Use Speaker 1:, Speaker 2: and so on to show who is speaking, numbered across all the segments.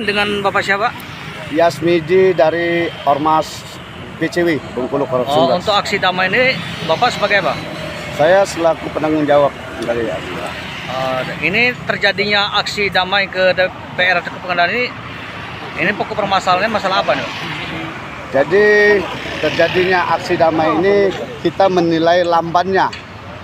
Speaker 1: Dengan Bapak siapa?
Speaker 2: Yasmiji dari Ormas BCW Bengkulu Korupsi.
Speaker 1: Untuk aksi damai ini Bapak sebagai apa?
Speaker 2: Saya selaku penanggung jawab dari
Speaker 1: ini terjadinya aksi damai ke DPR atau ke pengadilan ini pokok permasalahannya masalah apa nih?
Speaker 2: Jadi terjadinya aksi damai ini kita menilai lambannya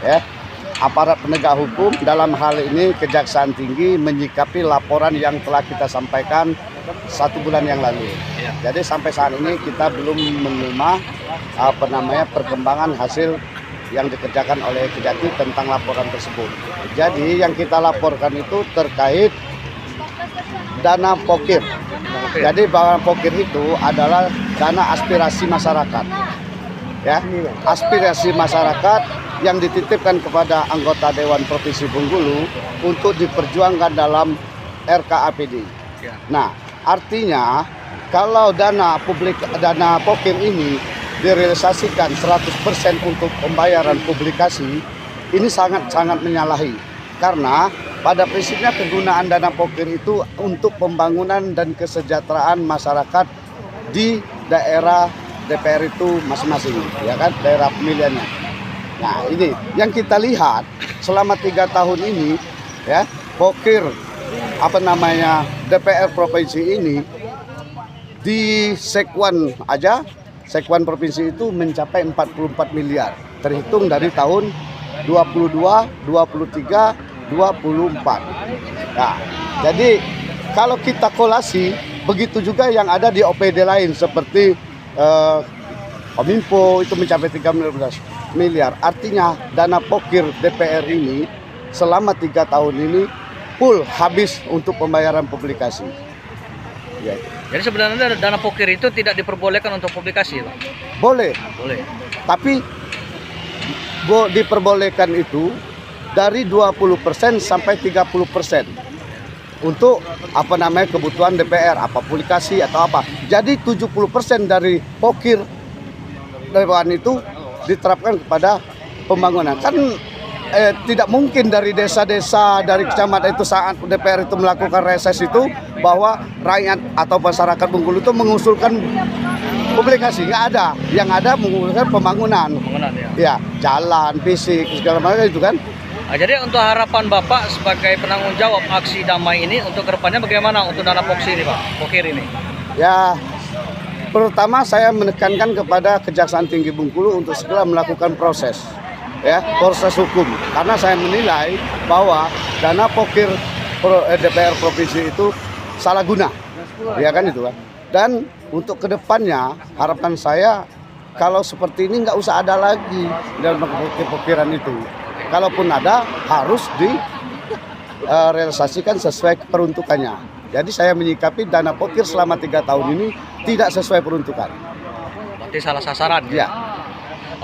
Speaker 2: ya aparat penegak hukum, dalam hal ini Kejaksaan Tinggi menyikapi laporan yang telah kita sampaikan 1 bulan yang lalu. Jadi sampai saat ini kita belum menerima perkembangan hasil yang dikerjakan oleh Kejati tentang laporan tersebut. Jadi yang kita laporkan itu terkait dana pokir. Jadi dana pokir itu adalah dana aspirasi masyarakat. Ya, aspirasi masyarakat yang dititipkan kepada anggota Dewan Provinsi Bengkulu untuk diperjuangkan dalam RKAPD. Nah, artinya kalau dana pokir ini direalisasikan 100% untuk pembayaran publikasi, ini sangat-sangat menyalahi. Karena pada prinsipnya penggunaan dana pokir itu untuk pembangunan dan kesejahteraan masyarakat di daerah DPR itu masing-masing, ya kan, daerah pemilihannya. Nah, ini yang kita lihat selama 3 tahun ini, ya, pokir DPR provinsi ini di sekwan aja, sekwan provinsi itu mencapai 44 miliar, terhitung dari tahun 22, 23, 24. Nah, jadi kalau kita kolasi, begitu juga yang ada di OPD lain seperti Kominfo itu mencapai 13 miliar. Artinya dana pokir DPR ini selama 3 tahun ini full habis untuk pembayaran publikasi. Ya.
Speaker 1: Jadi sebenarnya dana pokir itu tidak diperbolehkan untuk publikasi, Pak?
Speaker 2: Boleh.
Speaker 1: Boleh.
Speaker 2: Tapi diperbolehkan itu dari 20% sampai 30% untuk kebutuhan DPR, publikasi atau apa. Jadi 70% dari pokir Dewan itu diterapkan kepada pembangunan. Kan tidak mungkin dari desa-desa, dari kecamatan itu saat DPR itu melakukan reses itu bahwa rakyat atau masyarakat Bengkulu itu mengusulkan publikasi. Nggak ada. Yang ada mengusulkan pembangunan. Ya, jalan, fisik, segala macam itu kan.
Speaker 1: Nah, jadi untuk harapan Bapak sebagai penanggung jawab aksi damai ini untuk kedepannya bagaimana untuk dana pokir ini, Pak? Pokir ini?
Speaker 2: Ya, pertama saya menekankan kepada Kejaksaan Tinggi Bengkulu untuk segera melakukan proses hukum, karena saya menilai bahwa dana pokir DPR provinsi itu salah guna, ya kan itu kan. Dan untuk kedepannya harapan saya kalau seperti ini nggak usah ada lagi dalam pokiran itu. Kalaupun ada harus direalisasikan sesuai peruntukannya. Jadi saya menyikapi dana pokir selama 3 tahun ini tidak sesuai peruntukan.
Speaker 1: Berarti salah sasaran.
Speaker 2: Ya.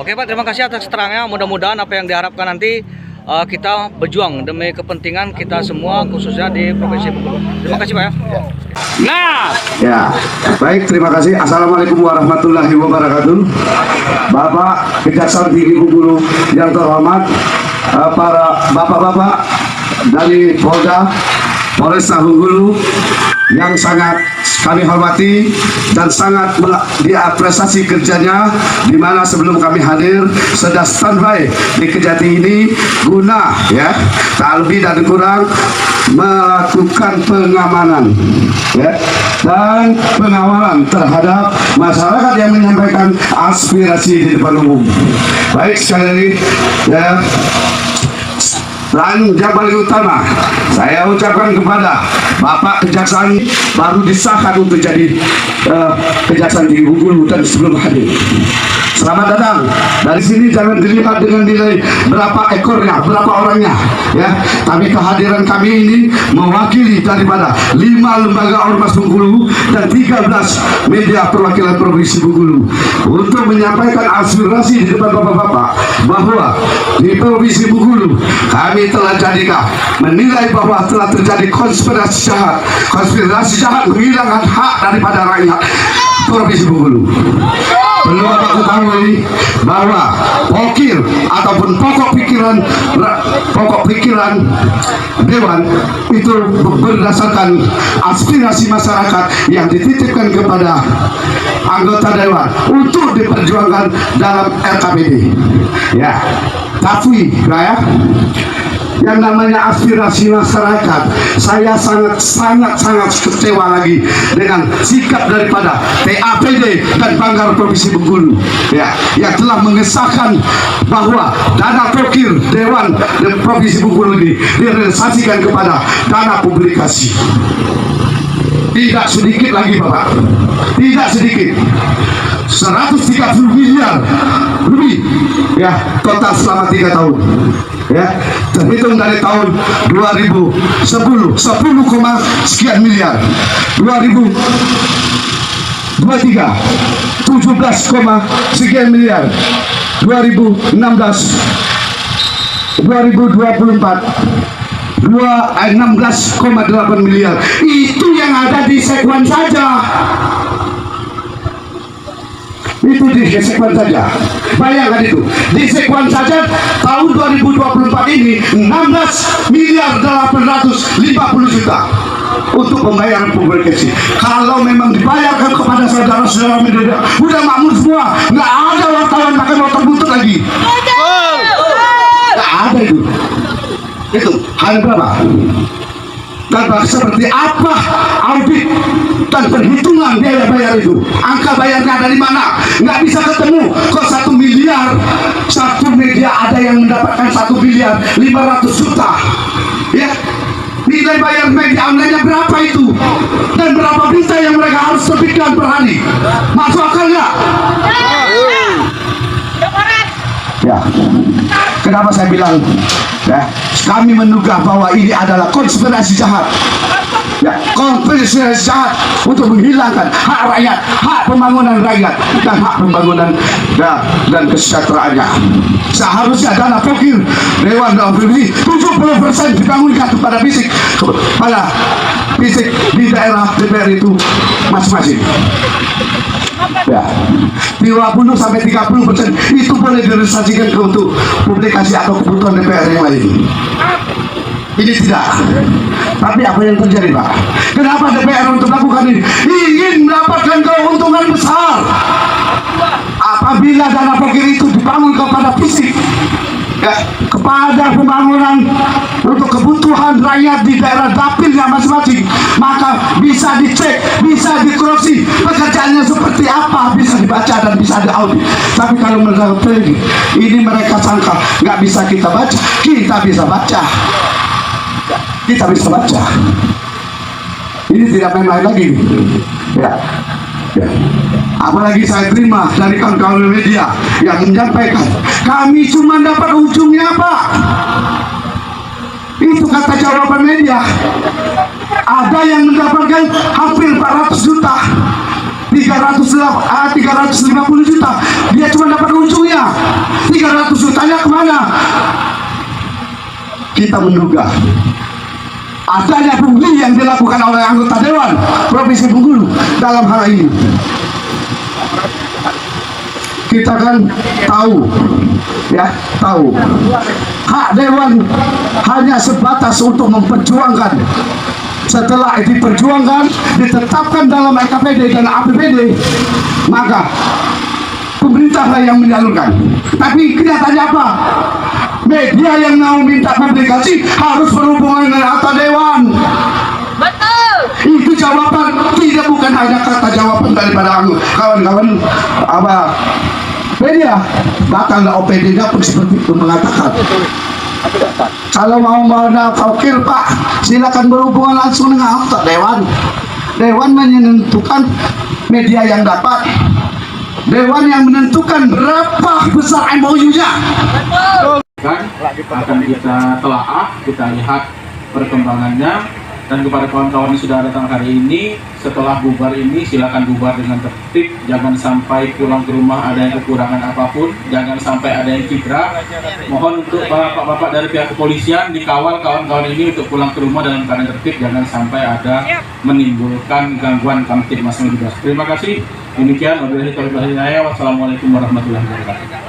Speaker 1: Oke Pak, terima kasih atas keterangannya. Mudah-mudahan apa yang diharapkan nanti kita berjuang demi kepentingan kita semua, khususnya di Provinsi Bengkulu. Terima kasih Pak ya.
Speaker 2: Nah, ya, baik, terima kasih. Assalamualaikum warahmatullahi wabarakatuh. Bapak Kejaksaan Tinggi Bengkulu yang terhormat, para bapak-bapak dari Polresta Bengkulu yang sangat kami hormati dan sangat diapresiasi kerjanya, di mana sebelum kami hadir sudah standby di Kejati ini guna tak lebih dan kurang melakukan pengamanan dan pengawalan terhadap masyarakat yang menyampaikan aspirasi di depan umum. Baik, sekali lagi dan yang paling utama saya ucapkan kepada Bapak Kejaksaan baru disahkan untuk jadi Kejaksaan Tinggi Bengkulu dan sebelum hadir. Selamat datang. Dari sini jangan dilihat dengan nilai berapa ekornya, berapa orangnya, ya. Tapi kehadiran kami ini mewakili daripada 5 lembaga ormas Bengkulu dan 13 media perwakilan Provinsi Bengkulu untuk menyampaikan aspirasi di depan bapak-bapak bahwa di Provinsi Bengkulu kami telah menilai bahwa telah terjadi konspirasi jahat menghilangkan hak daripada rakyat Provinsi Bengkulu.
Speaker 3: perlu Bapak ketahui bahwa pokir ataupun pokok pikiran Dewan itu berdasarkan aspirasi masyarakat yang dititipkan kepada anggota Dewan untuk diperjuangkan dalam RKPD. Ya, tapi ya, yang namanya aspirasi masyarakat, saya sangat kecewa lagi dengan sikap daripada TAPD dan Banggar Provinsi Bengkulu, ya, yang telah mengesahkan bahwa dana pokir Dewan dan Provinsi Bengkulu ini direalisasikan kepada dana publikasi. Tidak sedikit lagi Bapak, tidak sedikit, 130 miliar lebih, ya, total selama 3 tahun, ya, terhitung dari tahun 2010 10, sekian miliar, 2023 17, sekian miliar, 2016 2024 16,8 miliar. Itu yang ada di Sekwan saja. Itu di Sekwan saja. Bayangkan itu. Di Sekwan saja tahun 2024 ini 16 miliar 850 juta untuk pembayaran publikasi. Kalau memang dibayarkan kepada saudara-saudara media, udah makmur semua. Nggak ada wartawan pakai motor butut lagi. Nggak ada itu. Itu hal berapa? Dan seperti apa audit dan perhitungan biaya bayar itu? Angka bayarnya dari mana? Nggak bisa ketemu. Kok 1 miliar? Satu media ada yang mendapatkan 1 miliar 500 juta. Ya, nilai bayar media online-nya berapa itu? Dan berapa berita yang mereka harus terbitkan per hari? Masuk akal nggak? Ya, kenapa saya bilang, ya, kami menduga bahwa ini adalah konspirasi jahat, ya, konspirasi jahat untuk menghilangkan hak rakyat, hak pembangunan rakyat, dan hak pembangunan dan kesejahteraannya. Seharusnya dana pokir Dewan dan Provinsi 70% dibangunkan kepada fisik di daerah DPR itu masing-masing. Ya, 20 sampai 30% itu boleh direalisasikan untuk publikasi atau kebutuhan DPR yang lain. Ini tidak. Tapi apa yang terjadi, Pak? Kenapa DPR untuk melakukan ini? Ingin mendapatkan keuntungan besar. Apabila dana pokir itu dibangun kepada fisik, ya, kepada pembangunan untuk kebutuhan rakyat di daerah dapilnya masing-masing, maka bisa dicek, bisa dikoreksi pekerjaannya seperti apa, bisa dibaca dan bisa diaudit. Tapi kalau mereka ini mereka sangka nggak bisa kita baca, kita bisa baca, kita bisa baca. Ini tidak main-main lagi, ya. Ya. Apalagi saya terima dari kawan-kawan media yang menyampaikan kami cuma dapat ujungnya, Pak. Itu kata jawaban media. Ada yang mendapatkan hampir 400 juta, 350 juta. Dia cuma dapat ujungnya. 300 jutanya kemana? Kita menduga adanya pungli yang dilakukan oleh anggota Dewan Provinsi Bengkulu dalam hal ini. Kita kan tahu, ya, tahu hak Dewan hanya sebatas untuk memperjuangkan. Setelah diperjuangkan, ditetapkan dalam RKPD dan APBD, maka pemerintahlah yang menyalurkan. Tapi kenyataannya apa? Media yang mau minta publikasi harus berhubungan dengan anggota Dewan. Betul. Itu jawaban, tidak, bukan hanya kata jawaban daripada kawan-kawan apa media. Bahkan OPD-nya pun seperti itu mengatakan. Kalau mau pokir, Pak, silakan berhubungan langsung dengan anggota Dewan. Dewan menentukan media yang dapat. Dewan yang menentukan berapa besar MOU-nya.
Speaker 4: Akan kita telaah, kita lihat perkembangannya, dan kepada kawan-kawan yang sudah datang hari ini, setelah bubar ini silakan bubar dengan tertib, jangan sampai pulang ke rumah ada yang kekurangan apapun, jangan sampai ada yang cedera. Mohon untuk bapak-bapak dari pihak kepolisian dikawal kawan-kawan ini untuk pulang ke rumah dalam keadaan tertib, jangan sampai ada menimbulkan gangguan kamtipmas media. Terima kasih. Demikian, wabillahi taufiq wal hidayah. Wassalamualaikum warahmatullahi wabarakatuh.